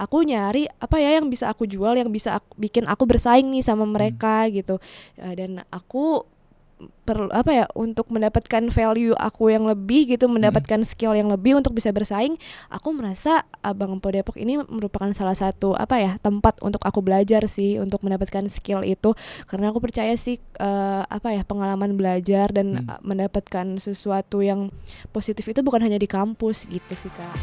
aku nyari apa ya yang bisa aku jual, yang bisa bikin aku bersaing nih sama mereka gitu. Dan aku perlu apa ya, untuk mendapatkan value aku yang lebih gitu, mendapatkan skill yang lebih untuk bisa bersaing. Aku merasa Abang Empo Depok ini merupakan salah satu apa ya, tempat untuk aku belajar sih untuk mendapatkan skill itu, karena aku percaya sih apa ya, pengalaman belajar dan mendapatkan sesuatu yang positif itu bukan hanya di kampus gitu sih Kak.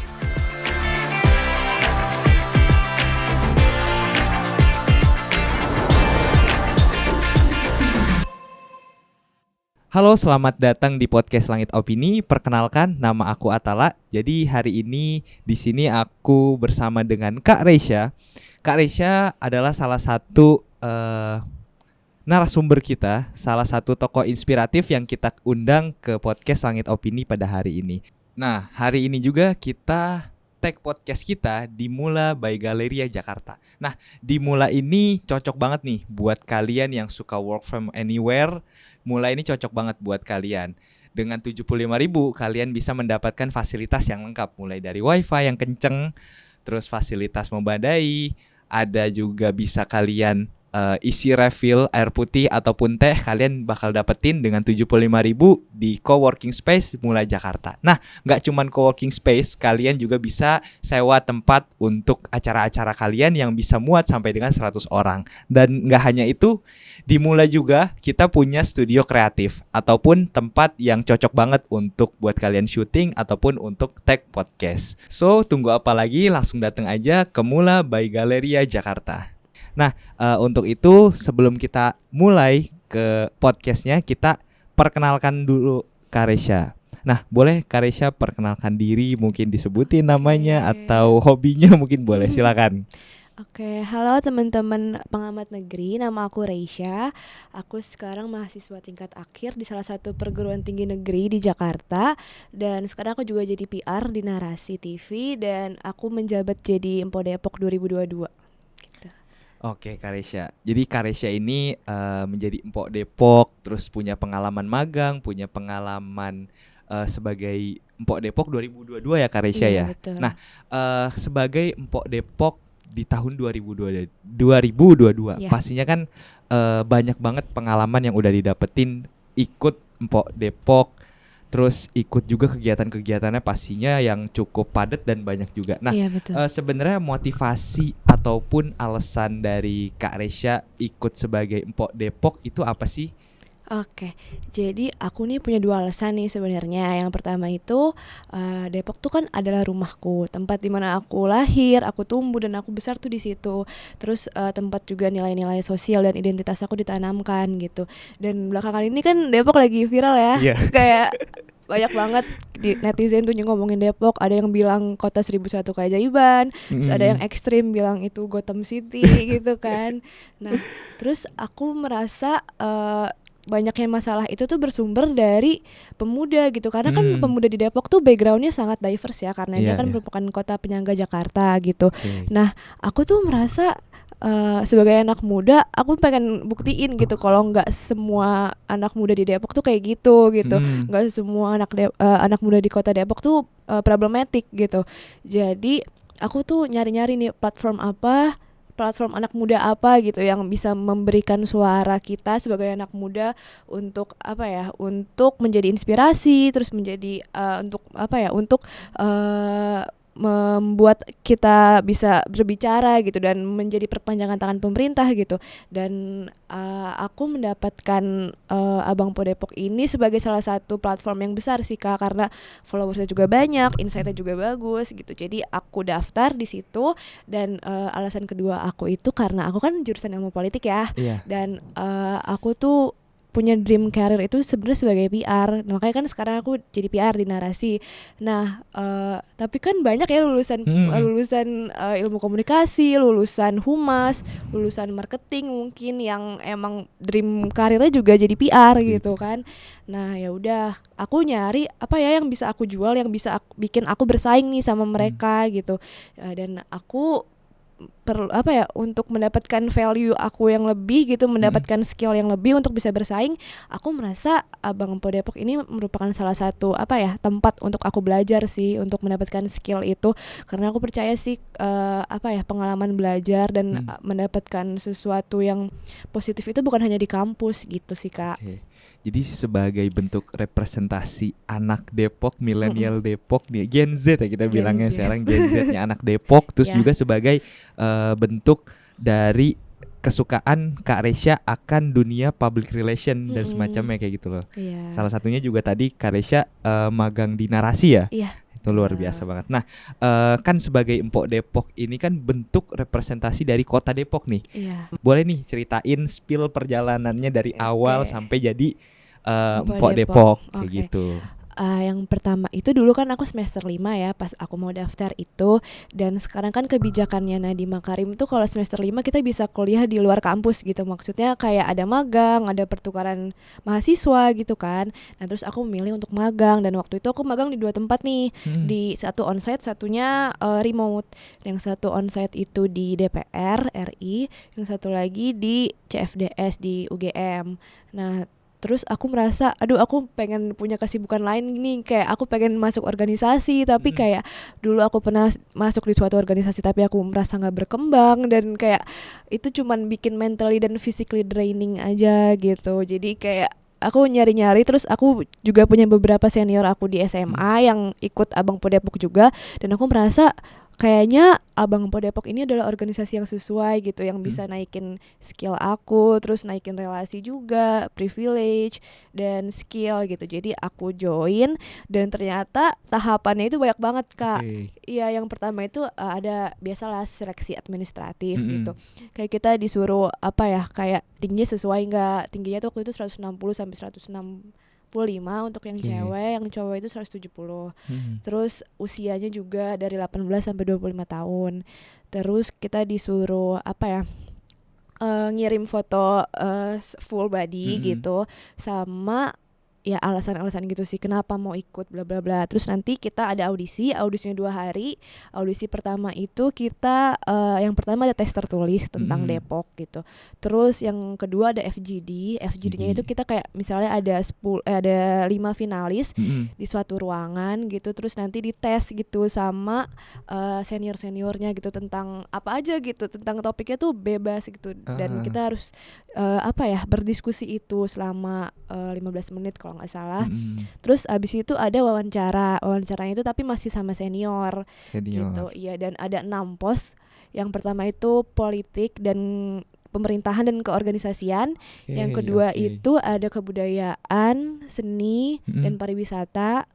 Halo, selamat datang di podcast Langit Opini. Perkenalkan, nama aku Atala. Jadi hari ini di sini aku bersama dengan Kak Reisha. Kak Reisha adalah salah satu narasumber kita, salah satu tokoh inspiratif yang kita undang ke podcast Langit Opini pada hari ini. Nah, hari ini juga kita tag podcast kita di Mula by Galeria Jakarta. Nah, di Mula ini cocok banget nih buat kalian yang suka work from anywhere. Mula ini cocok banget buat kalian. Dengan 75.000 kalian bisa mendapatkan fasilitas yang lengkap, mulai dari wifi yang kenceng, terus fasilitas memadai, ada juga bisa kalian isi refill air putih ataupun teh, kalian bakal dapetin dengan 75.000 di coworking space Mula Jakarta. Nah, gak cuman coworking space, kalian juga bisa sewa tempat untuk acara-acara kalian yang bisa muat sampai dengan 100 orang. Dan gak hanya itu, di Mula juga kita punya studio kreatif ataupun tempat yang cocok banget untuk buat kalian syuting ataupun untuk tag podcast. So, tunggu apa lagi? Langsung datang aja ke Mula by Galeria Jakarta. Nah, untuk itu sebelum kita mulai ke podcastnya, kita perkenalkan dulu Kak Reisha. Nah, boleh Kak Reisha perkenalkan diri, mungkin disebutin namanya atau hobinya mungkin boleh, silakan. Oke, halo teman-teman pengamat negeri, nama aku Reisha. Aku sekarang mahasiswa tingkat akhir di salah satu perguruan tinggi negeri di Jakarta. Dan sekarang aku juga jadi PR di Narasi TV, dan aku menjabat jadi Empo Depok 2022. Oke, Kak Reisha. Jadi Kak Reisha ini menjadi Empok Depok, terus punya pengalaman magang, punya pengalaman sebagai Empok Depok 2022 ya Kak Reisha ya. Betul. Nah, sebagai Empok Depok di tahun 2022, pastinya kan banyak banget pengalaman yang udah didapetin ikut Empok Depok. Terus ikut juga kegiatan-kegiatannya pastinya yang cukup padat dan banyak juga. Nah, sebenarnya motivasi ataupun alasan dari Kak Reisha ikut sebagai Empok Depok itu apa sih? Oke, jadi aku nih punya dua alasan nih sebenarnya. Yang pertama itu Depok tuh kan adalah rumahku, tempat dimana aku lahir, aku tumbuh dan aku besar tuh di situ. Terus tempat juga nilai-nilai sosial dan identitas aku ditanamkan gitu. Dan belakangan ini kan Depok lagi viral ya, kayak banyak banget di netizen tuh ngomongin Depok. Ada yang bilang kota 1001 keajaiban, terus ada yang ekstrim bilang itu Gotham City gitu kan. Nah, terus aku merasa banyaknya masalah itu tuh bersumber dari pemuda gitu, karena kan pemuda di Depok tuh backgroundnya sangat diverse ya, karena dia kan merupakan kota penyangga Jakarta gitu. Nah, aku tuh merasa sebagai anak muda, aku pengen buktiin gitu kalau nggak semua anak muda di Depok tuh kayak gitu, nggak semua anak muda di kota Depok tuh problematik gitu. Jadi aku tuh nyari-nyari nih platform anak muda apa gitu yang bisa memberikan suara kita sebagai anak muda untuk apa ya, untuk menjadi inspirasi, terus menjadi untuk membuat kita bisa berbicara gitu dan menjadi perpanjangan tangan pemerintah gitu. Dan aku mendapatkan Abang Empo Depok ini sebagai salah satu platform yang besar sih Kak, karena followersnya juga banyak, insight-nya juga bagus gitu. Jadi aku daftar di situ. Dan alasan kedua aku itu karena aku kan jurusan ilmu politik ya. Dan aku tuh punya dream career itu sebenarnya sebagai PR. Nah, makanya kan sekarang aku jadi PR di Narasi. Nah, tapi kan banyak ya lulusan ilmu komunikasi, lulusan humas, lulusan marketing mungkin yang emang dream karirnya juga jadi PR gitu kan. Nah, ya udah, aku nyari apa ya yang bisa aku jual, yang bisa bikin aku bersaing nih sama mereka gitu. Dan aku perlu apa ya, untuk mendapatkan value aku yang lebih gitu, mendapatkan skill yang lebih untuk bisa bersaing, aku merasa Abang Po Depok ini merupakan salah satu apa ya, tempat untuk aku belajar sih untuk mendapatkan skill itu, karena aku percaya sih apa ya, pengalaman belajar dan mendapatkan sesuatu yang positif itu bukan hanya di kampus gitu sih, Kak. Oke. Jadi sebagai bentuk representasi anak Depok, milenial Depok nih, Gen Z ya kita Gen bilangnya Z. sekarang, Gen Z-nya anak Depok, terus Ya. juga sebagai bentuk dari kesukaan Kak Resya akan dunia public relation dan semacamnya kayak gitu loh. Iya. Salah satunya juga tadi Kak Resya magang di Narasi ya. Iya. Itu luar biasa banget. Nah, kan sebagai Empok Depok ini kan bentuk representasi dari kota Depok nih. Iya. Boleh nih ceritain spill perjalanannya dari awal sampai jadi Empok Depok kayak gitu. Yang pertama itu dulu kan aku semester 5 ya pas aku mau daftar itu, dan sekarang kan kebijakannya Nadiem Makarim tuh kalau semester 5 kita bisa kuliah di luar kampus gitu, maksudnya kayak ada magang, ada pertukaran mahasiswa gitu kan. Nah terus aku memilih untuk magang, dan waktu itu aku magang di 2 tempat nih, di satu onsite, satunya remote. Yang satu onsite itu di DPR RI, yang satu lagi di CFDS di UGM. Nah terus aku merasa, aduh aku pengen punya kesibukan lain nih, kayak aku pengen masuk organisasi, tapi kayak dulu aku pernah masuk di suatu organisasi tapi aku merasa gak berkembang, dan kayak itu cuman bikin mentally dan physically draining aja gitu. Jadi kayak aku nyari-nyari, terus aku juga punya beberapa senior aku di SMA yang ikut Abang Po Depok juga, dan aku merasa kayaknya Abang Po Depok ini adalah organisasi yang sesuai gitu, yang bisa naikin skill aku, terus naikin relasi juga, privilege dan skill gitu. Jadi aku join, dan ternyata tahapannya itu banyak banget, Kak. Iya, yang pertama itu ada biasalah seleksi administratif gitu. Kayak kita disuruh apa ya, kayak tingginya sesuai nggak, tingginya tuh waktu itu 160 sampai 165 untuk yang cewek, yang cowok itu 170. Terus usianya juga dari 18 sampai 25 tahun. Terus kita disuruh apa ya, ngirim foto full body gitu, sama ya alasan-alasan gitu sih kenapa mau ikut bla bla bla. Terus nanti kita ada audisinya 2 hari. Audisi pertama itu kita yang pertama ada tes tertulis tentang Depok gitu. Terus yang kedua ada FGD-nya itu kita kayak misalnya ada 5 finalis di suatu ruangan gitu, terus nanti dites gitu sama senior-seniornya gitu tentang apa aja gitu, tentang topiknya tuh bebas gitu, dan kita harus apa ya, berdiskusi itu selama 15 menit kalau nggak salah. Terus abis itu ada wawancaranya itu tapi masih sama senior gitu. Iya, dan ada 6 pos. Yang pertama itu politik dan pemerintahan dan keorganisasian. Yang kedua itu ada kebudayaan, seni dan pariwisata.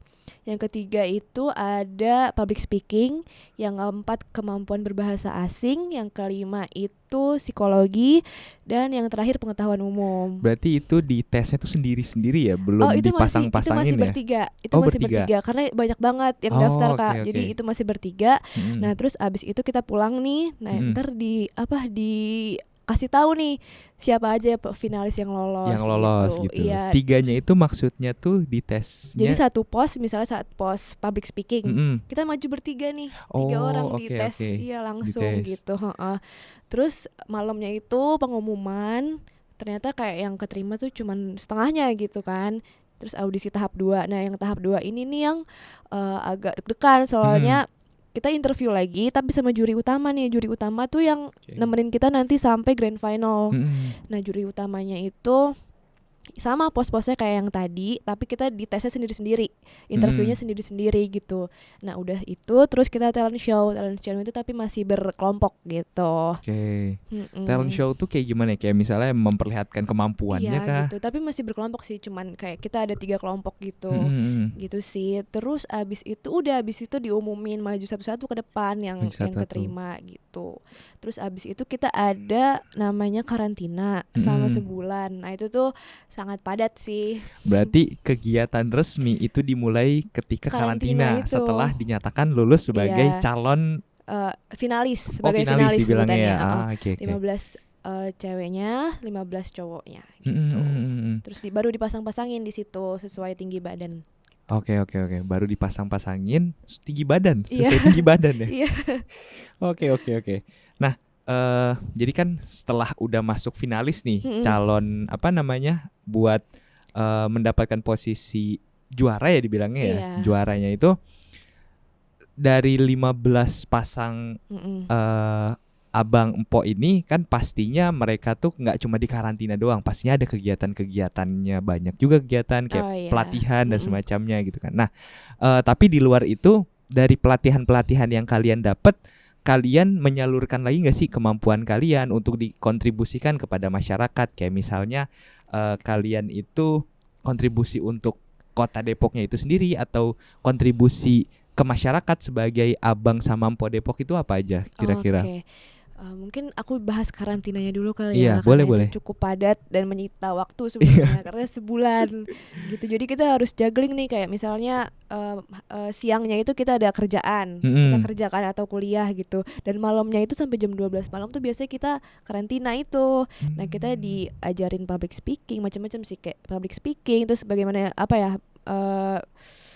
Yang ketiga itu ada public speaking. Yang keempat kemampuan berbahasa asing. Yang kelima itu psikologi. Dan yang terakhir pengetahuan umum. Berarti itu di tesnya tuh sendiri-sendiri ya, belum itu dipasang-pasangin masih ya? bertiga. Itu masih bertiga karena banyak banget yang daftar, Kak. Jadi itu masih bertiga. Nah terus abis itu kita pulang nih. Nah ntar kasih tahu nih siapa aja finalis yang lolos gitu. Iya. 3-nya itu maksudnya tuh di tesnya. Jadi satu pos, misalnya saat pos public speaking, kita maju bertiga nih, 3 orang di tes, iya langsung gitu. Terus malamnya itu pengumuman, ternyata kayak yang keterima tuh cuman setengahnya gitu kan. Terus audisi tahap 2. Nah yang tahap 2 ini nih yang agak deg-degan soalnya kita interview lagi tapi sama juri utama nih. Juri utama tuh yang nemenin kita nanti sampai grand final. Nah juri utamanya itu sama pos-posnya kayak yang tadi, tapi kita ditesnya sendiri-sendiri, interviewnya sendiri-sendiri gitu. Nah udah itu terus kita talent show itu tapi masih berkelompok gitu. Talent show tuh kayak gimana? Kayak misalnya memperlihatkan kemampuannya kah? Gitu, tapi masih berkelompok sih, cuman kayak kita ada 3 kelompok gitu. Gitu sih. Terus abis itu diumumin maju satu-satu ke depan yang keterima gitu. Terus abis itu kita ada namanya karantina selama sebulan. Nah itu tuh sangat padat sih. Berarti kegiatan resmi itu dimulai ketika karantina setelah dinyatakan lulus sebagai calon finalis, sebagai finalis dibilangnya ya. 15 ceweknya, 15 cowoknya gitu. Terus baru dipasang-pasangin di situ sesuai tinggi badan. Oke. Baru dipasang-pasangin tinggi badan, sesuai tinggi badan ya. Iya. Oke. Nah, jadi kan setelah udah masuk finalis nih, Mm-mm. calon buat mendapatkan posisi juara ya dibilangnya ya. Iya. Juaranya itu dari 15 pasang Mm-mm. abang empok ini kan pastinya mereka tuh nggak cuma di karantina doang, pastinya ada kegiatan-kegiatannya, banyak juga kegiatan kayak Oh iya. pelatihan dan Mm-mm. semacamnya gitu kan. Nah, tapi di luar itu dari pelatihan-pelatihan yang kalian dapat, kalian menyalurkan lagi nggak sih kemampuan kalian untuk dikontribusikan kepada masyarakat? Kayak misalnya kalian itu kontribusi untuk kota Depoknya itu sendiri atau kontribusi ke masyarakat sebagai abang sama empo Depok itu apa aja kira-kira? Oke. Mungkin aku bahas karantinanya dulu kali Iya, ya, karena boleh. itu cukup padat dan menyita waktu sebenarnya karena sebulan gitu. Jadi kita harus juggling nih, kayak misalnya siangnya itu kita ada kerjaan, kita Mm-mm. kerjakan atau kuliah gitu. Dan malamnya itu sampai jam 12 malam tuh biasanya kita karantina itu. Nah, kita diajarin public speaking, macam-macam sih, kayak public speaking, terus bagaimana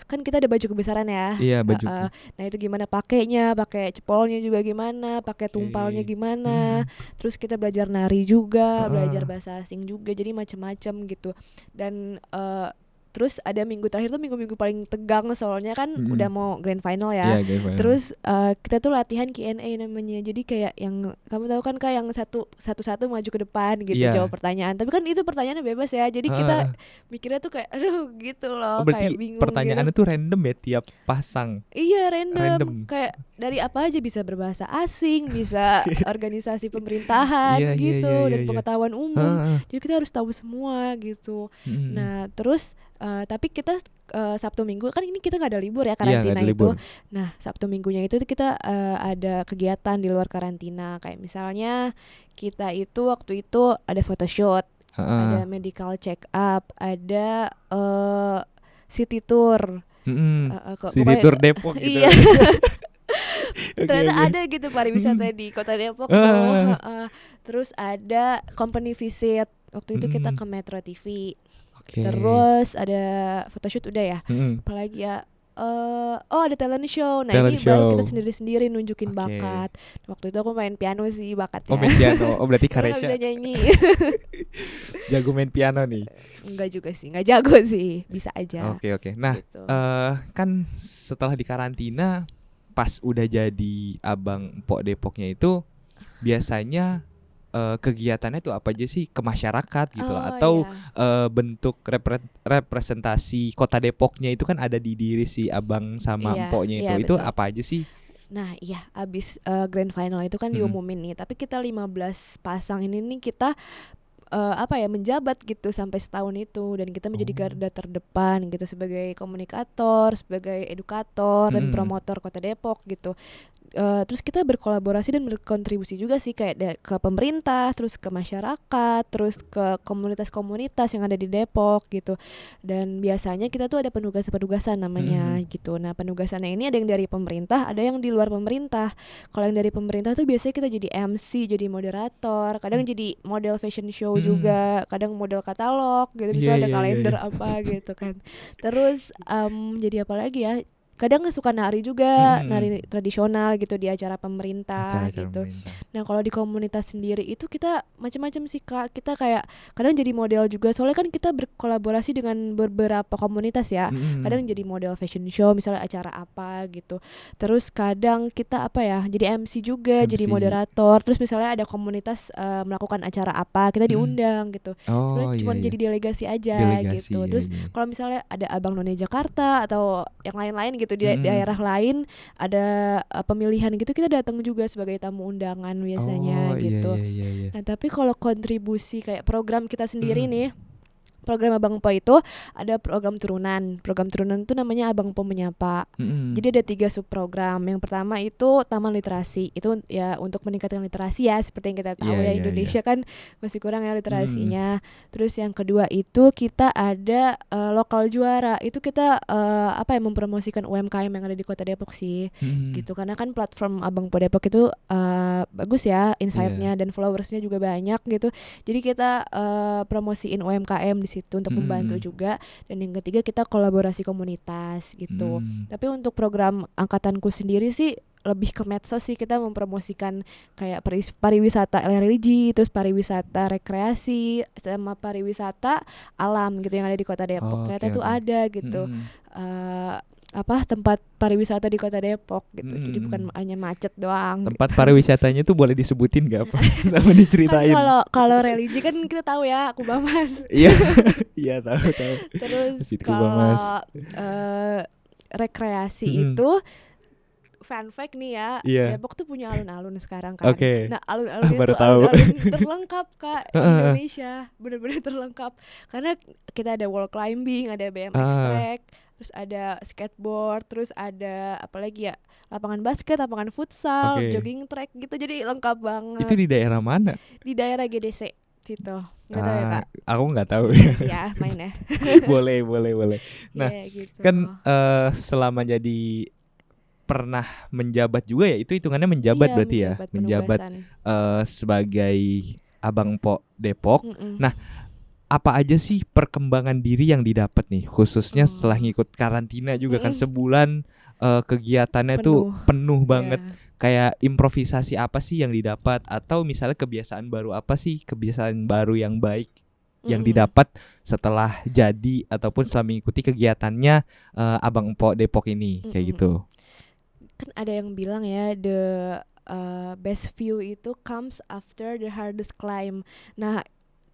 kan kita ada baju kebesaran ya. Iya, baju. Nah, itu gimana pakainya, pakai cepolnya juga gimana, pakai tumpalnya Oke. gimana. Terus kita belajar nari juga, belajar Heeh. bahasa asing juga, jadi macam-macam gitu. Dan terus ada minggu terakhir tuh minggu-minggu paling tegang, soalnya kan udah mau grand final ya. Iya, gimana? Terus kita tuh latihan Q&A namanya. Jadi kayak yang kamu tahu kan, Kak, yang satu-satu maju ke depan gitu, Iya. jawab pertanyaan. Tapi kan itu pertanyaannya bebas ya. Jadi kita mikirnya tuh kayak aduh gitu Oh, loh, kayak berarti bingung gitu. pertanyaannya tuh random ya tiap pasang. Iya, random. Random. Kayak dari apa aja, bisa berbahasa asing, bisa organisasi pemerintahan Iya, gitu, dan iya. pengetahuan umum. Heeh. Jadi kita harus tahu semua gitu. Mm-mm. Nah, terus tapi kita Sabtu Minggu kan ini kita nggak ada libur ya, Iya, nggak karantina ada itu. libur. Nah, Sabtu Minggunya itu kita ada kegiatan di luar karantina. Kayak misalnya kita itu waktu itu ada photoshoot, ada Heeh. medical check up, ada city tour. Mm-mm. City Pokoknya Tour Depok gitu. iya. Oke, Ternyata oke. ada gitu pariwisata di Kota Depok tuh. Ah. Terus ada company visit. Waktu itu kita Mm-mm. ke Metro TV. Oke. Terus ada photoshoot udah ya. Mm-mm. Apalagi ya, ada talent show. Nah, Talent ini baru kita show. sendiri-sendiri nunjukin Oke. bakat. Waktu itu aku main piano sih bakatnya. Oh, main piano. Oh, berarti Karena nggak bisa Karesha nyanyi. jago main piano nih. Enggak juga sih, nggak jago sih, bisa aja. Oke. Nah, Gitu. kan setelah di karantina, pas udah jadi abang empok Depoknya itu biasanya kegiatannya tuh apa aja sih ke masyarakat gitu loh, atau iya. bentuk representasi Kota Depoknya itu kan ada di diri si abang sama Iya, empoknya iya, itu betul. apa aja sih? Nah, iya, abis grand final itu kan Mm-mm. diumumin nih. Tapi kita 15 pasang ini nih kita menjabat gitu sampai setahun itu, dan kita menjadi garda terdepan gitu sebagai komunikator, sebagai edukator dan Mm-mm. promotor Kota Depok gitu. Terus kita berkolaborasi dan berkontribusi juga sih, kayak ke pemerintah, terus ke masyarakat, terus ke komunitas-komunitas yang ada di Depok gitu. Dan biasanya kita tuh ada penugasan-penugasan namanya gitu. Nah, penugasannya ini ada yang dari pemerintah, ada yang di luar pemerintah. Kalau yang dari pemerintah tuh biasanya kita jadi MC, jadi moderator, kadang jadi model fashion show juga, kadang model katalog gitu, misalnya ada kalender apa gitu kan. Terus jadi apa lagi ya? Kadang suka nari juga, nari tradisional gitu di acara pemerintah gitu. Nah, kalau di komunitas sendiri itu kita macam-macam sih, Kak. Kita kayak kadang jadi model juga, soalnya kan kita berkolaborasi dengan beberapa komunitas ya. Kadang jadi model fashion show, misalnya acara apa gitu. Terus kadang kita jadi MC juga, jadi moderator. Terus misalnya ada komunitas melakukan acara apa, kita diundang gitu. Sebenarnya cuma jadi delegasi aja gitu. Terus kalau misalnya ada Abang None Jakarta atau yang lain-lain gitu di daerah lain, ada pemilihan gitu, kita datang juga sebagai tamu undangan biasanya gitu. Iya. Nah, tapi kalau kontribusi kayak program kita sendiri nih, program Abang Po itu ada program turunan. Program turunan itu namanya Abang Po Menyapa. Jadi ada 3 subprogram. Yang pertama itu Taman Literasi. Itu ya untuk meningkatkan literasi ya, seperti yang kita tahu Indonesia kan masih kurang ya literasinya. Terus yang kedua itu kita ada lokal juara. Itu kita mempromosikan UMKM yang ada di Kota Depok sih. Gitu. Karena kan platform Abang Po Depok itu bagus ya insight-nya dan followersnya juga banyak gitu. Jadi kita promosiin UMKM di situ untuk membantu juga. Dan yang ketiga kita kolaborasi komunitas gitu. Tapi untuk program angkatanku sendiri sih lebih ke medsos sih, kita mempromosikan kayak pariwisata religi, terus pariwisata rekreasi sama pariwisata alam gitu yang ada di Kota Depok. Oh, Ternyata oke tuh oke. ada gitu. Mm-mm. eh Tempat pariwisata di Kota Depok gitu. Jadi bukan Mm-mm. hanya macet doang Tempat gitu. pariwisatanya tuh boleh disebutin gak apa? Sama Kan diceritain. kalau kalau religi kan kita tahu ya, Kubamas. Iya, iya tahu tahu. Terus Masjid Kubamas. kalau rekreasi Mm-mm. itu, fun fact nih ya, Iya. Depok tuh punya alun-alun sekarang kan. Oke. Nah, alun-alunnya Baru tuh tahu. alun-alun terlengkap Kak di Heeh. Indonesia, bener-bener terlengkap. Karena kita ada wall climbing, ada BMX Ah, track, terus ada skateboard, terus ada apa lagi ya? Lapangan basket, lapangan futsal, oke. jogging track gitu. Jadi lengkap Itu banget di daerah mana? di daerah GDC situ. Nggak tahu ya Ah, Kak? aku nggak tahu. Nanti ya main ya. Boleh, boleh, boleh. Nah, Iya gitu. kan selama jadi pernah menjabat juga ya, itu hitungannya menjabat Iya, berarti ya, menjabat menjabat penugasan. sebagai Abang Po Depok. Mm-mm. Nah, apa aja sih perkembangan diri yang didapat nih, khususnya setelah Oh. ngikut karantina juga kan Mm-mm. sebulan, kegiatannya tuh Penuh. penuh banget. Iya. Kayak improvisasi apa sih yang didapat, atau misalnya kebiasaan baru apa sih, kebiasaan baru yang baik yang Mm-mm. didapat setelah jadi ataupun setelah mengikuti kegiatannya Abang Empok Depok ini kayak Mm-mm. gitu. Kan ada yang bilang ya, the best view itu comes after the hardest climb. Nah,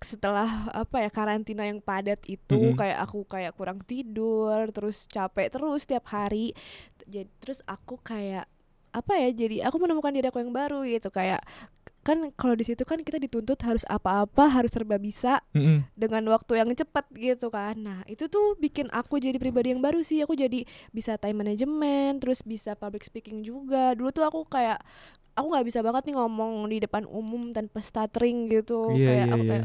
setelah apa ya, karantina yang padat itu, Mm-mm. kayak aku kayak kurang tidur, terus capek terus tiap hari. Jadi terus aku kayak apa ya, jadi aku menemukan diri aku yang baru gitu. Kayak kan kalau di situ kan kita dituntut harus apa-apa harus serba bisa Mm-mm. dengan waktu yang cepat gitu kan. Nah, itu tuh bikin aku jadi pribadi yang baru sih. Aku jadi bisa time management, terus bisa public speaking juga. Dulu tuh aku kayak aku nggak bisa banget nih ngomong di depan umum tanpa stuttering gitu. Iya Kayak iya aku iya. kayak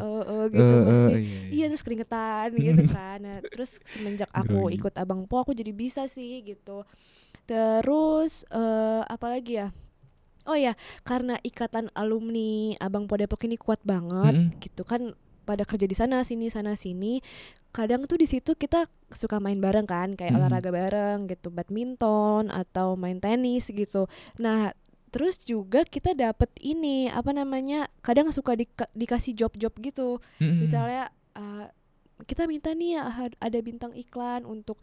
gitu pasti. Iya iya. Iya, terus keringetan gitu kan. Nah, terus semenjak aku Grogi. ikut Abang Po aku jadi bisa sih gitu. Terus apa lagi ya? Oh ya, karena ikatan alumni Abang Po Depok ini kuat banget Mm-mm. gitu kan, pada kerja di sana sini. Kadang tuh di situ kita suka main bareng kan, kayak Mm-mm. olahraga bareng gitu, badminton atau main tenis gitu. Nah, terus juga kita dapet ini apa namanya? Kadang suka dikasih job-job gitu. Mm-mm. Misalnya kita minta nih ya, ada bintang iklan untuk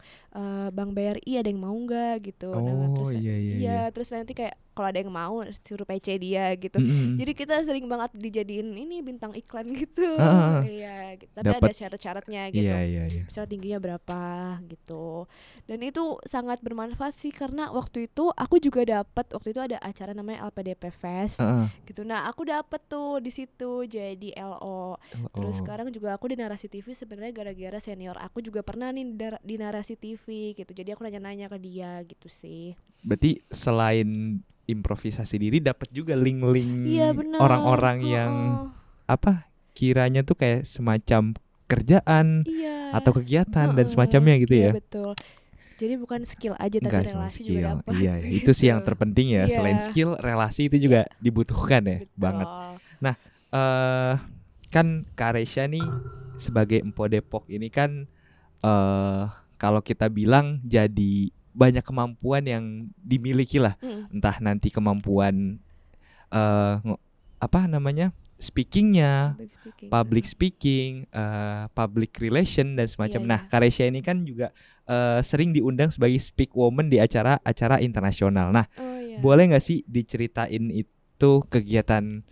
Bank BRI, ada yang mau nggak gitu. Nah, Oh terus iya iya iya. iya, terus nanti kayak kalau ada yang mau suruh PC dia gitu. Mm-mm. Jadi kita sering banget dijadiin ini bintang iklan gitu. Ah, ah, ah. Iya, gitu. Tapi ada Dapat. syarat-syaratnya Iya gitu. iya iya. Misalnya tingginya berapa gitu. Dan itu sangat bermanfaat sih, karena waktu itu aku juga dapat, waktu itu ada acara namanya LPDP Fest Heeh. gitu. Nah, aku dapet tuh di situ jadi LO. Terus Oh. sekarang juga aku di Narasi TV sebenarnya gara-gara senior aku juga pernah nih di Narasi TV gitu. Jadi aku nanya-nanya ke dia gitu sih. Berarti selain improvisasi diri dapat juga link-link Iya bener. orang-orang yang Heeh. apa kiranya tuh kayak semacam kerjaan Iya. atau kegiatan dan Heeh. semacamnya gitu Iya ya. betul. Jadi bukan skill aja tapi Enggak cuma relasi juga skill. dapat Iya, ya. Itu sih gitu. yang terpenting ya. Selain Iya. skill, relasi itu Iya juga dibutuhkan ya, banget. betul. Nah, eh kan Kak Resya nih sebagai Empo Depok ini kan kalau kita bilang jadi banyak kemampuan yang dimiliki lah. Mm. Entah nanti kemampuan eh apa namanya? Speakingnya, Public speaking. public speaking, public relation dan semacam. Iya Nah, iya. Karesya ini kan juga sering diundang sebagai speak woman di acara-acara internasional. Nah, Oh iya. boleh nggak sih diceritain itu kegiatan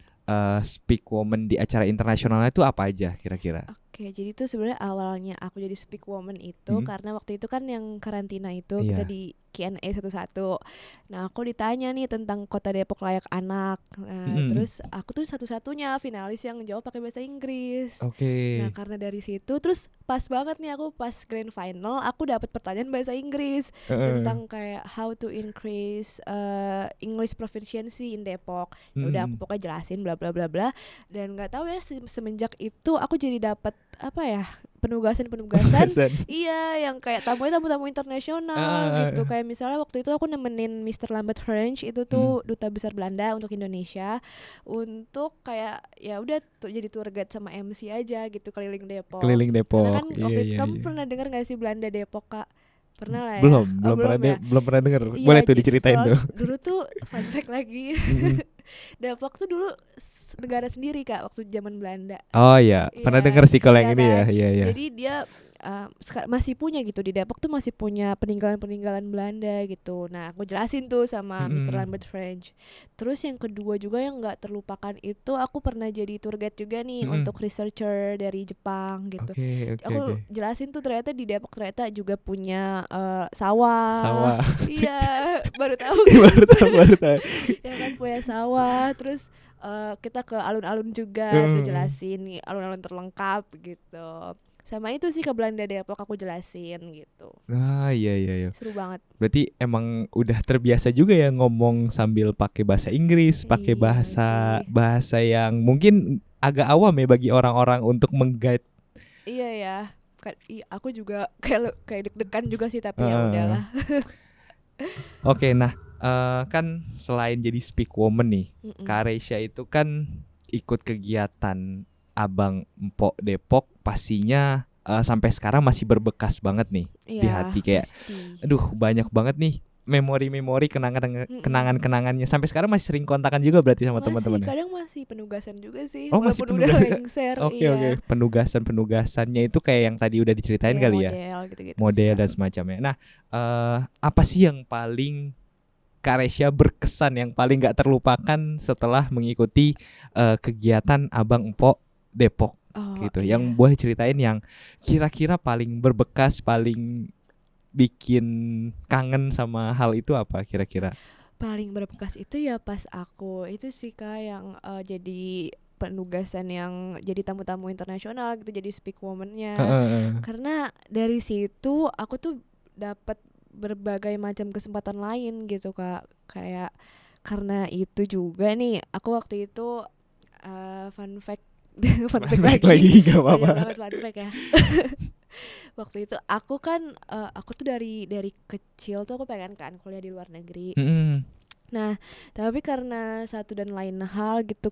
speak woman di acara internasionalnya itu apa aja kira-kira? Oke, jadi itu sebenarnya awalnya aku jadi speak woman itu Hmm? karena waktu itu kan yang karantina itu kita Iya. di Q&A satu-satu. Nah, aku ditanya nih tentang Kota Depok layak anak. Nah, Mm-mm. terus aku tuh satu-satunya finalis yang jawab pakai bahasa Inggris. Oke. Nah, karena dari situ terus pas banget nih aku pas grand final aku dapat pertanyaan bahasa Inggris Heeh. tentang kayak how to increase English proficiency in Depok. Ya udah aku Mm. pokoknya jelasin bla bla bla bla, dan nggak tahu ya semenjak itu aku jadi dapat apa ya, penugasan Penugasan. iya yang kayak tamu internasional gitu. Ah. Kayak misalnya waktu itu aku nemenin Mr. Lambert French, itu Mm. tuh duta besar Belanda untuk Indonesia, untuk kayak ya udah jadi tour guide sama MC aja gitu keliling Depok. Keliling Karena Depok. kan Iya waktu itu iya kamu iya. pernah dengar gak sih Belanda Depok Kak? Pernah lah ya? Belum, Oh, belum ya? belum pernah denger. Iya, Boleh tuh diceritain tuh. soalnya dulu tuh fun fact lagi. Mm-mm. Depok tuh dulu negara sendiri Kak waktu zaman Belanda. Oh iya, pernah Iya, denger sih kalau iya yang ini ya. kan. Iya iya. Jadi dia masih punya gitu di Depok tuh masih punya peninggalan-peninggalan Belanda gitu. Nah, aku jelasin tuh sama Mr. Mm-mm. Lambert French. Terus yang kedua juga yang nggak terlupakan itu aku pernah jadi tour guide juga nih Mm-mm. untuk researcher dari Jepang gitu. Oke. Aku jelasin tuh ternyata di Depok ternyata juga punya sawah. Sawah. Iya, baru tahu Baru tahu, baru tahu. ya kan punya sawah. Terus kita ke alun-alun juga tuh Mm. jelasin nih alun-alun terlengkap gitu. Sama itu sih ke Belanda Depok aku jelasin gitu. Ah iya iya iya. Seru banget. Berarti emang udah terbiasa juga ya ngomong sambil pakai bahasa Inggris, pakai Iya bahasa sih. bahasa yang mungkin agak awam ya bagi orang-orang untuk mengguide. Iya ya. Aku juga kayak deg-degan juga sih tapi ya Eh, udahlah. Oke, nah kan selain jadi speak woman nih, Mm-mm. Kak Reisha itu kan ikut kegiatan Abang Empok Depok, pastinya sampai sekarang masih berbekas banget nih di Iya, hati kayak, pasti. aduh banyak banget nih memori-memori Mm-mm. kenangan-kenangannya. Sampai sekarang masih sering kontakan juga berarti sama Masih teman-temannya. kadang masih penugasan juga sih Oh masih walaupun udah penugas. lengser. Oke oke, Iya. penugasannya itu kayak yang tadi udah diceritain Iya kali ya, model gitu-gitu sih model Kak. dan semacamnya. Nah, apa sih yang paling Karesya berkesan yang paling gak terlupakan setelah mengikuti kegiatan Abang Empok Depok Oh gitu? Yang iya. boleh ceritain yang kira-kira paling berbekas, paling bikin kangen sama hal itu apa kira-kira? Paling berbekas itu ya pas aku itu sih Kak yang jadi penugasan yang jadi tamu-tamu internasional gitu jadi speak woman-nya. Heeh. Karena dari situ aku tuh dapat berbagai macam kesempatan lain gitu Kak. Kayak karena itu juga nih aku waktu itu fun fact fun fact Baik lagi. lagi gak Banyak apa-apa. banget fun fact ya. Waktu itu aku kan aku tuh dari kecil tuh aku pengen kan kuliah di luar negeri. Mm-mm. Nah, tapi karena satu dan lain hal gitu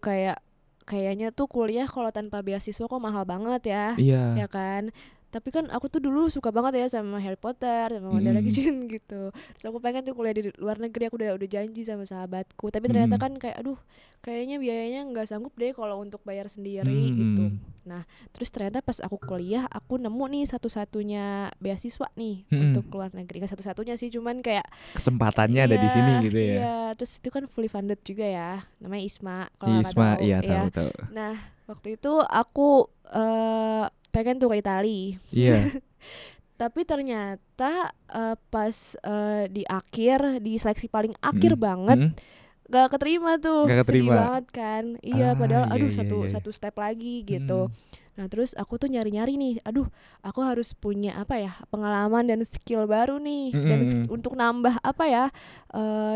kayaknya tuh kuliah kalau tanpa beasiswa kok mahal banget ya. Iya. Ya kan? Tapi kan aku tuh dulu suka banget ya sama Harry Potter, sama One Mm-mm. Direction gitu. Terus aku pengen tuh kuliah di luar negeri, aku udah janji sama sahabatku. Tapi ternyata Mm-mm. kan kayak aduh, kayaknya biayanya nggak sanggup deh kalau untuk bayar sendiri gitu. Mm-mm. Nah, terus ternyata pas aku kuliah, aku nemu nih satu-satunya beasiswa nih Mm-mm. untuk luar negeri. Nggak satu-satunya sih, cuman kayak Kesempatannya ada iya, di sini gitu ya. iya. Terus itu kan fully funded juga ya. Namanya ISMA kalau kakak Isma, tahu. iya Iya. tahu tahu. Nah, waktu itu aku pengen tuh ke Itali. Iya. Tapi ternyata pas di akhir di seleksi paling akhir Mm-mm. banget Mm-mm. gak keterima tuh. Gak Sedih keterima. banget kan. Iya, Ah padahal iya aduh iya satu iya. satu step lagi gitu. Mm. Nah, terus aku tuh nyari-nyari nih. Aduh, aku harus punya apa ya? Pengalaman dan skill baru nih. Dan Mm-mm. untuk nambah apa ya?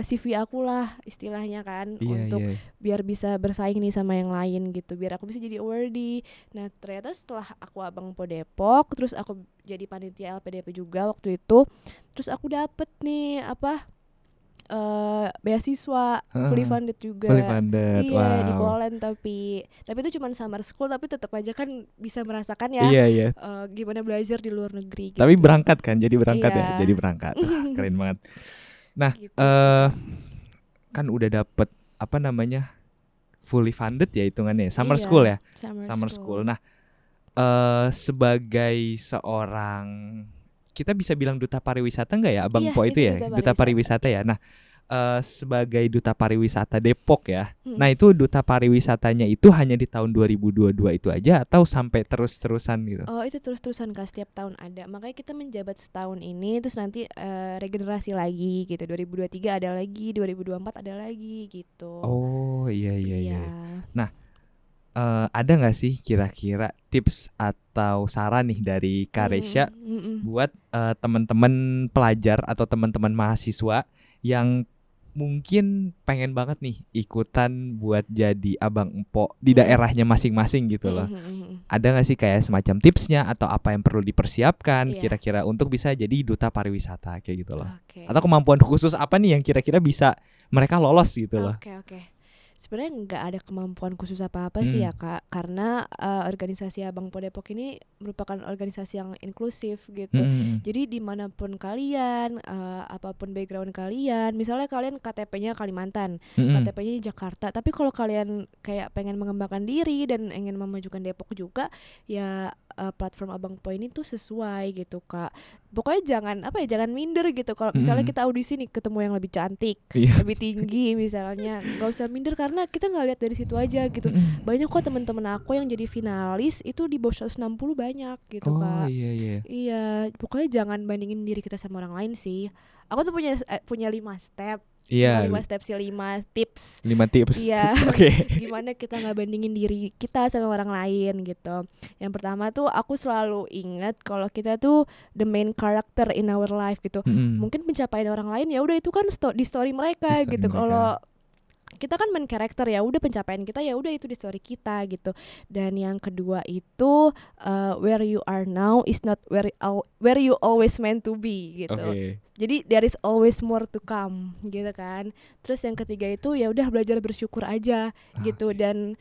CV aku lah istilahnya kan Iya untuk iya. biar bisa bersaing nih sama yang lain gitu. Biar aku bisa jadi awardee. Nah, ternyata setelah aku Abang Po Depok, terus aku jadi panitia LPDP juga waktu itu. Terus aku dapet nih apa? Beasiswa fully Heeh. funded Fully juga. funded. Iya di Wow. Poland tapi itu cuma summer school tapi tetap aja kan bisa merasakan ya Iya iya. gimana belajar di luar negeri Tapi gitu. berangkat kan, jadi berangkat ya, Iya. jadi berangkat. Wah, keren banget. Nah, Gitu sih Kak. kan udah dapet apa namanya fully funded ya hitungannya, summer Iya, school ya, summer summer school. school. Nah, sebagai seorang kita bisa bilang duta pariwisata nggak ya, Abang Iya, Po itu ya, duta duta pariwisata Iya. ya. Nah, sebagai duta pariwisata Depok ya. Mm. Nah, itu duta pariwisatanya itu hanya di tahun 2022 itu aja atau sampai terus-terusan gitu? Oh itu terus-terusan Kak setiap tahun ada. Makanya kita menjabat setahun ini terus nanti regenerasi lagi gitu. 2023 ada lagi, 2024 ada lagi gitu. Oh iya iya iya. Iya. Nah, ada nggak sih kira-kira tips atau saran nih dari Karesya buat teman-teman pelajar atau teman-teman mahasiswa yang mungkin pengen banget nih ikutan buat jadi Abang Empok di daerahnya masing-masing gitu loh. Ada nggak sih kayak semacam tipsnya atau apa yang perlu dipersiapkan Iya. kira-kira untuk bisa jadi duta pariwisata kayak gitu loh? Oke. Atau kemampuan khusus apa nih yang kira-kira bisa mereka lolos gitu loh? Oke. sebenarnya nggak ada kemampuan khusus apa-apa sih Mm-mm. ya Kak, karena organisasi Abang Po Depok ini merupakan organisasi yang inklusif gitu. Mm-mm. Jadi dimanapun kalian, apapun background kalian, misalnya kalian KTP-nya Kalimantan, Mm-mm. KTP-nya Jakarta, tapi kalau kalian kayak pengen mengembangkan diri dan ingin memajukan Depok juga, ya platform Abang Po ini tuh sesuai gitu Kak. Pokoknya jangan apa ya, jangan minder gitu. Kalau misalnya Mm-mm. kita audisi nih ketemu yang lebih cantik, Iya. lebih tinggi misalnya, nggak usah minder karena kita nggak lihat dari situ aja gitu. Mm-mm. Banyak kok teman-teman aku yang jadi finalis itu di bawah 160 banyak gitu Oh Kak. iya iya. Iya, pokoknya jangan bandingin diri kita sama orang lain sih. Aku tuh punya 5 step, bukan Iya, 5 step sih, 5 tips. 5 tips. Iya, Oke. gimana kita nggak bandingin diri kita sama orang lain gitu. Yang pertama tuh aku selalu ingat kalau kita tuh the main character in our life gitu. Mm-mm. Mungkin pencapaian orang lain ya udah itu kan di story Di mereka story gitu. mereka. Kalau kita kan main karakter ya udah, pencapaian kita ya udah itu di story kita gitu. Dan yang kedua itu where you are now is not where you always meant to be gitu. Oke. Jadi there is always more to come gitu kan. Terus yang ketiga itu ya udah belajar bersyukur aja gitu. Oke. Dan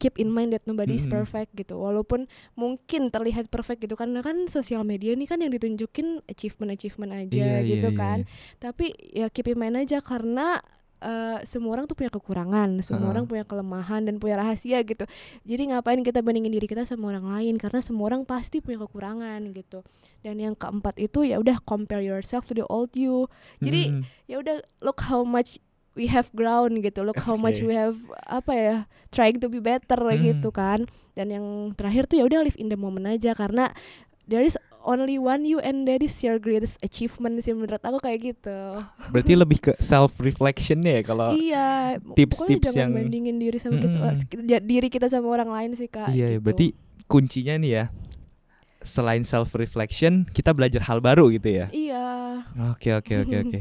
keep in mind that nobody is Mm-mm. perfect gitu. Walaupun mungkin terlihat perfect gitu, karena kan sosial media ini kan yang ditunjukin achievement Iya aja iya gitu iya. kan. Tapi ya keep in mind aja karena semua orang tuh punya kekurangan, semua Heeh. orang punya kelemahan dan punya rahasia gitu. Jadi ngapain kita bandingin diri kita sama orang lain, karena semua orang pasti punya kekurangan gitu. Dan yang keempat itu ya udah compare yourself to the old you. Jadi Mm-mm. ya udah, look how much we have grown gitu, look how much Oke. we have apa ya, trying to be better Mm. gitu kan. Dan yang terakhir tuh ya udah live in the moment aja, karena there is only one you and that is your greatest achievement sih menurut aku, kayak gitu. Berarti lebih ke self reflectionnya ya kalau Iya, pokoknya tips-tips jangan yang bandingin diri sama kita, Mm-mm. diri kita sama orang lain sih Kak Iya, ya, gitu. berarti kuncinya nih ya, selain self reflection, kita belajar hal baru gitu ya. Iya. Oke oke oke oke.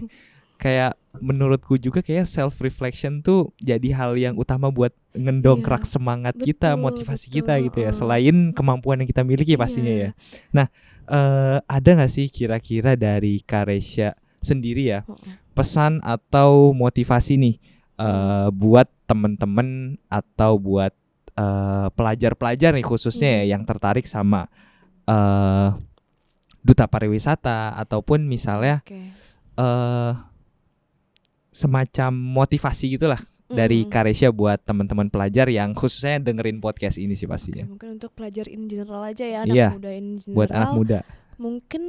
Kayak menurutku juga kayak self reflection tuh jadi hal yang utama buat ngendongkrak Iya, semangat kita, betul, motivasi betul, kita gitu ya. heeh. Selain kemampuan yang kita miliki pastinya ya. Iya, Nah, ada nggak sih kira-kira dari Karesya sendiri ya heeh. pesan atau motivasi nih buat temen-temen atau buat pelajar-pelajar nih khususnya ya yang tertarik sama duta pariwisata ataupun misalnya Oke. semacam motivasi gitulah dari Karesya buat teman-teman pelajar yang khususnya dengerin podcast ini sih Oke, pastinya. mungkin untuk pelajar in general aja ya, anak Iya, muda in buat anak general. muda. Mungkin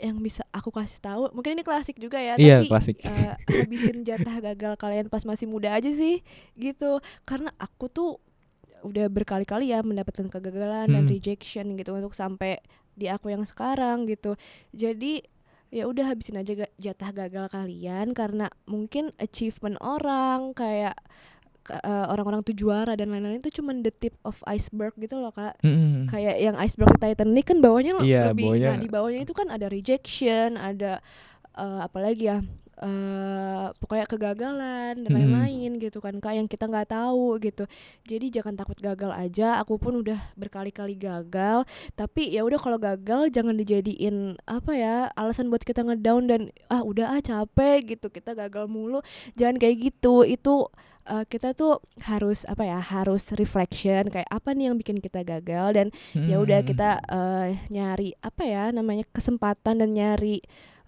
yang bisa aku kasih tahu, mungkin ini klasik juga ya, Iya, tapi klasik. habisin jatah gagal kalian pas masih muda aja sih gitu. Karena aku tuh udah berkali-kali ya mendapatkan kegagalan dan rejection gitu untuk sampai di aku yang sekarang gitu. Jadi ya udah habisin aja jatah gagal kalian, karena mungkin achievement orang kayak orang-orang tuh juara dan lain-lain itu cuman the tip of iceberg gitu loh Kak. Kayak yang iceberg di Titanic kan bawahnya Iya, lebih, nah di bawahnya. bawahnya itu kan ada rejection, ada apalagi ya, pokoknya kegagalan dan lain-lain gitu kan Kak, yang kita nggak tahu gitu. Jadi jangan takut gagal aja. Aku pun udah berkali-kali gagal, tapi ya udah, kalau gagal jangan dijadiin apa ya, alasan buat kita ngedown dan udah capek gitu, kita gagal mulu. Jangan kayak gitu. Itu kita tuh harus apa ya, harus reflection kayak apa nih yang bikin kita gagal, dan ya udah kita nyari apa ya namanya, kesempatan dan nyari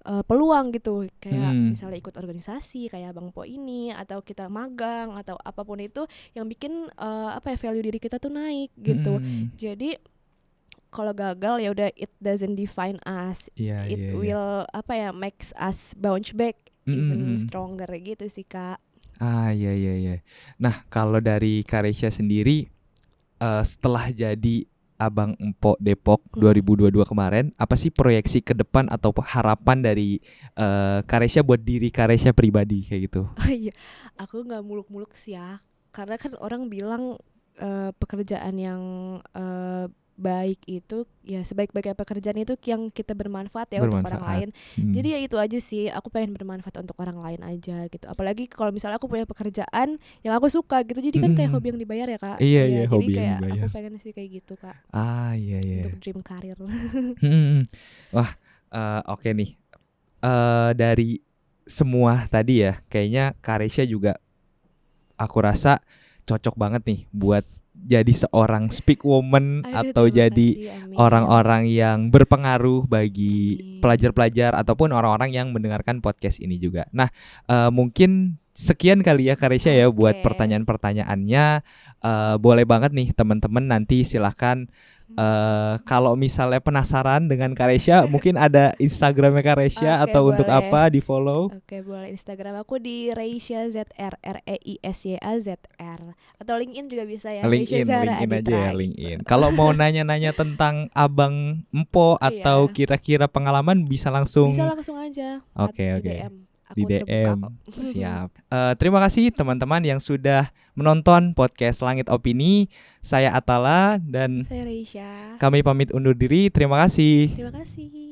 peluang gitu, kayak misalnya ikut organisasi kayak Bang Po ini, atau kita magang atau apapun itu yang bikin apa ya, value diri kita tuh naik gitu. Jadi kalau gagal ya udah, it doesn't define us, it will apa ya, makes us bounce back even stronger gitu sih Kak. Iya. Nah, kalau dari Karesya sendiri setelah jadi Abang Empo Depok 2022 kemarin, apa sih proyeksi ke depan atau harapan dari Karesya buat diri Karesya pribadi kayak gitu? Oh iya, aku nggak muluk-muluk sih ya, karena kan orang bilang pekerjaan yang baik itu ya, sebaik-baiknya pekerjaan itu yang kita bermanfaat ya untuk orang lain. Jadi ya itu aja sih, aku pengen bermanfaat untuk orang lain aja gitu. Apalagi kalau misalnya aku punya pekerjaan yang aku suka gitu, jadi kan kayak hobi yang dibayar ya Kak. Iya, jadi hobi yang kayak dibayar. aku pengen sih kayak gitu Kak. Iya. Untuk dream career. Wah, oke nih. Dari semua tadi ya, kayaknya Karesya juga aku rasa cocok banget nih buat jadi seorang speak woman Aduh, atau terima jadi kasih, amin. orang-orang yang berpengaruh bagi Amin. pelajar-pelajar ataupun orang-orang yang mendengarkan podcast ini juga. Nah, mungkin sekian kali ya Karesya ya buat Oke. pertanyaan-pertanyaannya. Boleh banget nih teman-teman, nanti silahkan kalau misalnya penasaran dengan Karesya, mungkin ada Instagramnya Karesya Oke, atau untuk boleh. apa di follow. Oke, boleh. Instagram aku di Reisya ZR, REISYAZR, atau LinkedIn juga bisa ya, Reisya LinkedIn Zahra aja Aditra ya, gitu. LinkedIn. Kalau mau nanya-nanya tentang Abang Empo atau Iya, kira-kira pengalaman bisa langsung. bisa langsung aja Oke, di oke. DM. Di Aku terbuka DM. kok. Siap. Terima kasih teman-teman yang sudah menonton podcast Langit Opini. Saya Atala dan Saya Reisya. kami pamit undur diri. Terima kasih. Terima kasih.